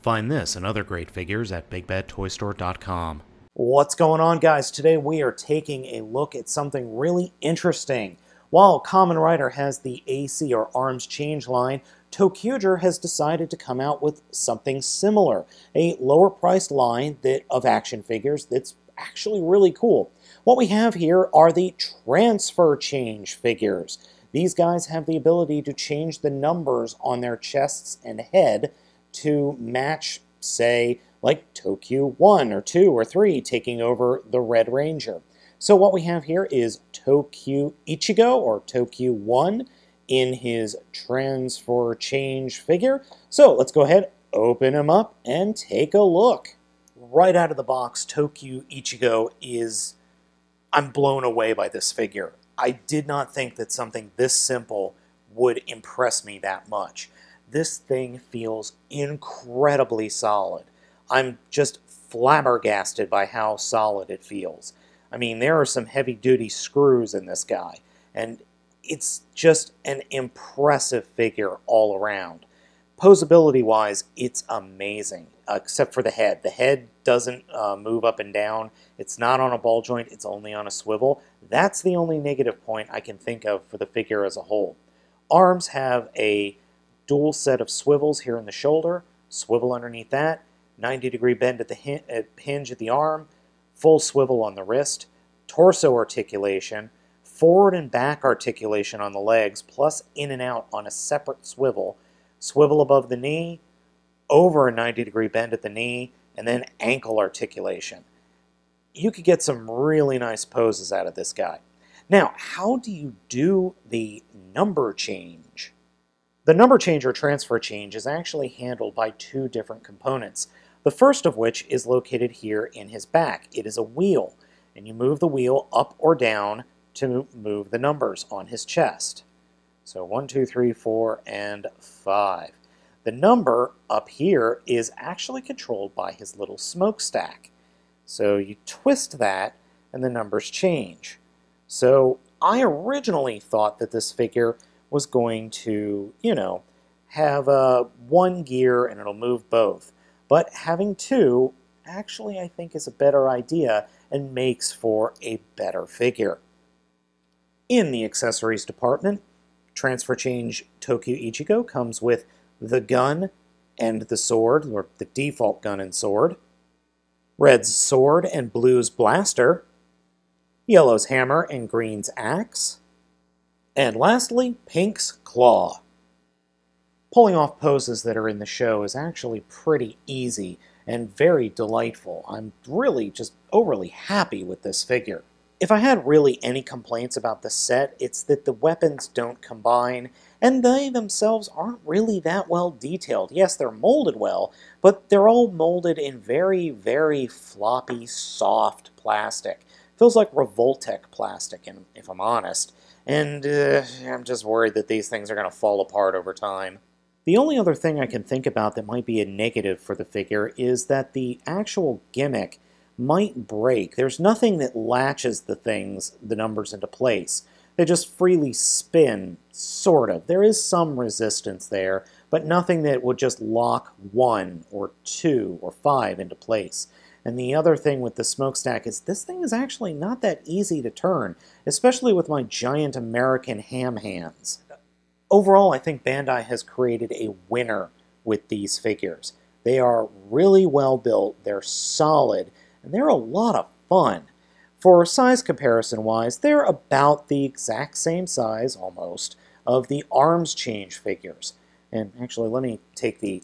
Find this and other great figures at BigBadToyStore.com. What's going on, guys? Today we are taking a look at something really interesting. While Kamen Rider has the AC or arms change line, ToQ has decided to come out with something similar, a lower priced line of action figures that's actually really cool. What we have here are the transfer change figures. These guys have the ability to change the numbers on their chests and head to match, say, like ToQ 1 or 2 or 3 taking over the Red Ranger. So what we have here is ToQ Ichi-go or ToQ 1 in his transfer change figure. So let's go ahead, open him up, and take a look. Right out of the box, ToQ Ichi-go I'm blown away by this figure. I did not think that something this simple would impress me that much. This thing feels incredibly solid. I'm just flabbergasted by how solid it feels. I mean, there are some heavy-duty screws in this guy, and it's just an impressive figure all around. Poseability-wise, it's amazing, except for the head. The head doesn't move up and down. It's not on a ball joint. It's only on a swivel. That's the only negative point I can think of for the figure as a whole. Arms have a dual set of swivels here in the shoulder, swivel underneath that, 90-degree bend at the hinge at the arm, full swivel on the wrist, torso articulation, forward and back articulation on the legs, plus in and out on a separate swivel, swivel above the knee, over a 90-degree bend at the knee, and then ankle articulation. You could get some really nice poses out of this guy. Now, how do you do the number change? The number change or transfer change is actually handled by two different components. The first of which is located here in his back. It is a wheel, and you move the wheel up or down to move the numbers on his chest. So 1, 2, 3, 4, and 5. The number up here is actually controlled by his little smokestack. So you twist that, and the numbers change. So I originally thought that this figure was going to, have one gear and it'll move both. But having two, actually I think is a better idea and makes for a better figure. In the accessories department, Transfer Change ToQ Ichi-go comes with the gun and the sword, or the default gun and sword, Red's sword and Blue's blaster, Yellow's hammer and Green's axe, and lastly, Pink's claw. Pulling off poses that are in the show is actually pretty easy and very delightful. I'm really just overly happy with this figure. If I had really any complaints about the set, it's that the weapons don't combine, and they themselves aren't really that well detailed. Yes, they're molded well, but they're all molded in very, very floppy, soft plastic. Feels like Revoltech plastic, if I'm honest. And I'm just worried that these things are going to fall apart over time. The only other thing I can think about that might be a negative for the figure is that the actual gimmick might break. There's nothing that latches the numbers into place. They just freely spin, sort of. There is some resistance there, but nothing that would just lock 1 or 2 or 5 into place. And the other thing with the smokestack is this thing is actually not that easy to turn, especially with my giant American ham hands. Overall, I think Bandai has created a winner with these figures. They are really well built, they're solid, and they're a lot of fun. For size comparison-wise, they're about the exact same size, almost, of the arms change figures. And actually, let me take the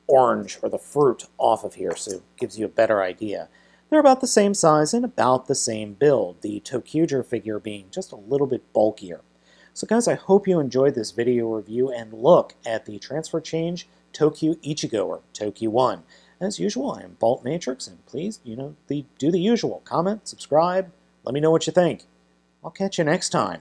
orange or the fruit off of here so it gives you a better idea. They're about the same size and about the same build, the ToQ figure being just a little bit bulkier. So guys, I hope you enjoyed this video review and look at the Transfer Change ToQ Ichi-go or ToQ 1. As usual, I am baltmatrix, and please, do the usual. Comment, subscribe, let me know what you think. I'll catch you next time.